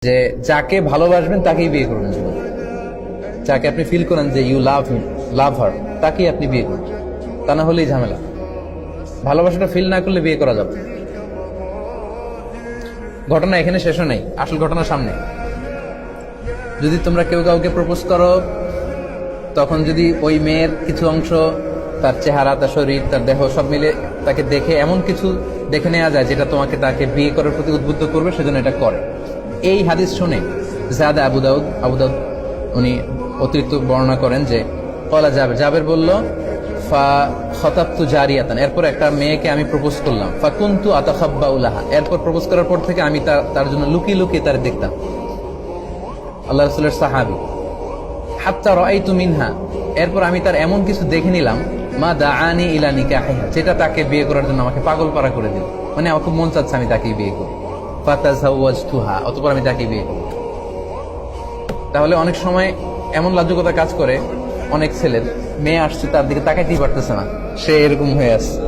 যে যাকে ভালোবাসবেন তাকেই বিয়ে করবেন জীবনে। যাকে আপনি ফিল করেন যে ইউ লাভ হিম, লাভ হার, তাকেই আপনি বিয়ে করবেন। তা না হলেই ঝামেলা। ভালোবাসাটা ফিল না করলে বিয়ে করা যাবে। ঘটনা এখানে শেষও নেই, আসল ঘটনা সামনে। যদি তোমরা কেউ কাউকে প্রপোজ করো, তখন যদি ওই মেয়ের কিছু অংশ, তার চেহারা, তার শরীর, তার দেহ সব মিলে তাকে দেখে এমন কিছু দেখে নেওয়া যায় যেটা তোমাকে তাকে বিয়ে করার প্রতি উদ্বুদ্ধ করবে, সেজন্য এটা করে। এই হাদিস শুনে জাদা আবু দাউদ উনি অতিরিক্ত বর্ণনা করেন যে কলা জাবের বলল ফা খতাবতু জারিয়াতান, এরপর একটা মেয়েকে আমি প্রপোজ করলাম, ফা কুনতু আতাখাব্বাউ লাহা, এরপর প্রপোজ করার পর থেকে আমি তার জন্য লুকিয়ে লুকিয়ে তার দেখতাম। আল্লাহ রাসূলের সাহাবী। হাত্তা রাআইতু মিনহা, এরপর আমি তার এমন কিছু দেখে নিলাম, মা দাআনি ইলা নিকাহিহা, যেটা তাকে বিয়ে করার জন্য আমাকে পাগল পারা করে দিল। মানে আমার খুব মন চাচ্ছে আমি তাকে বিয়ে করি। ফাতাযাওয়াজতুহা, অতঃপর আমি তাকে বিয়ে করি। তাহলে অনেক সময় এমন লাজুকতা কাজ করে অনেক ছেলের, মেয়ে আসছে তার দিকে তাকাইতেই পারতেছে না, সে এরকম হয়ে আসছে,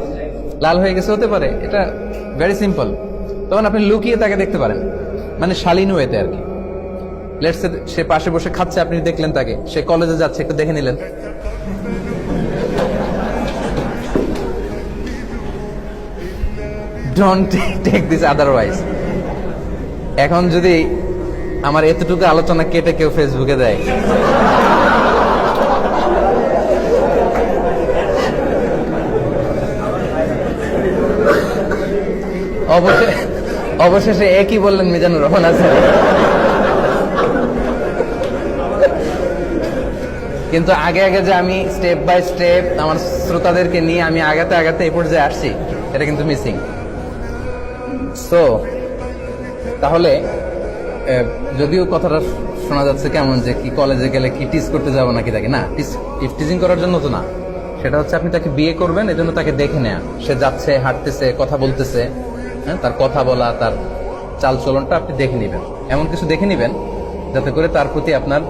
লাল হয়ে গেছে, হতে পারে, এটা ভেরি সিম্পল। তখন আপনি লুকিয়ে তাকে দেখতে পারেন, মানে শালীন ওয়েতে আর কি। লেটস সে সে পাশে বসে খাচ্ছে, আপনি দেখলেন তাকে, সে কলেজে যাচ্ছে, একটু দেখে নিলেন। Don't take this otherwise. এখন যদি আমার এতটুকু আলোচনা কেটে কেউ ফেসবুকে দেয়, অবশেষে একই বললেন মিজানুর রহমান আছে। কিন্তু আগে আগে যে আমি স্টেপ বাই স্টেপ আমার শ্রোতাদেরকে নিয়ে আমি আগাতে আগাতে এই পর্যায়ে আসছি, এটা কিন্তু মিসিং। সো তাহলে যদিও কথাটা শোনা যাচ্ছে কেমন যে কি কলেজে গেলে কি টিজ করতে যাবো নাকি তাকে, না, টিজিং করার জন্য তো না। সেটা হচ্ছে আপনি তাকে বিয়ে করবেন, এজন্য তাকে দেখে নেয়া, সে যাচ্ছে, হাঁটতেছে, কথা বলতেছে, হ্যাঁ, তার কথা বলা, তার চাল চলনটা আপনি দেখে নেবেন। এমন কিছু দেখে নেবেন যাতে করে তার প্রতি আপনার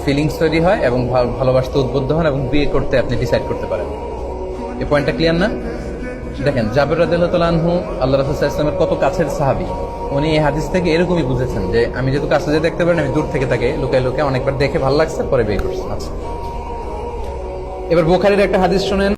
ফিলিংস তৈরি হয় এবং ভালোবাসতে উদ্বুদ্ধ হন এবং বিয়ে করতে আপনি ডিসাইড করতে পারেন। এই পয়েন্টটা ক্লিয়ার না? দেখেন, জাবের রাদিয়াল্লাহু তাআলা আনহু আল্লাহ রাসূল সাল্লাল্লাহু আলাইহি ওয়াসাল্লামের কত কাছের সাহাবী। উনি এই হাদিস থেকে এরকমই বুঝেছেন যে আমি যেহেতু কাছে যেয়ে দেখতে পারেন, আমি দূর থেকে তাকে লুকায় লুকায় অনেকবার দেখে ভালো লাগছে, পরে বিয়ে করছি। আচ্ছা, এবার বুখারীর একটা হাদিস শুনেন।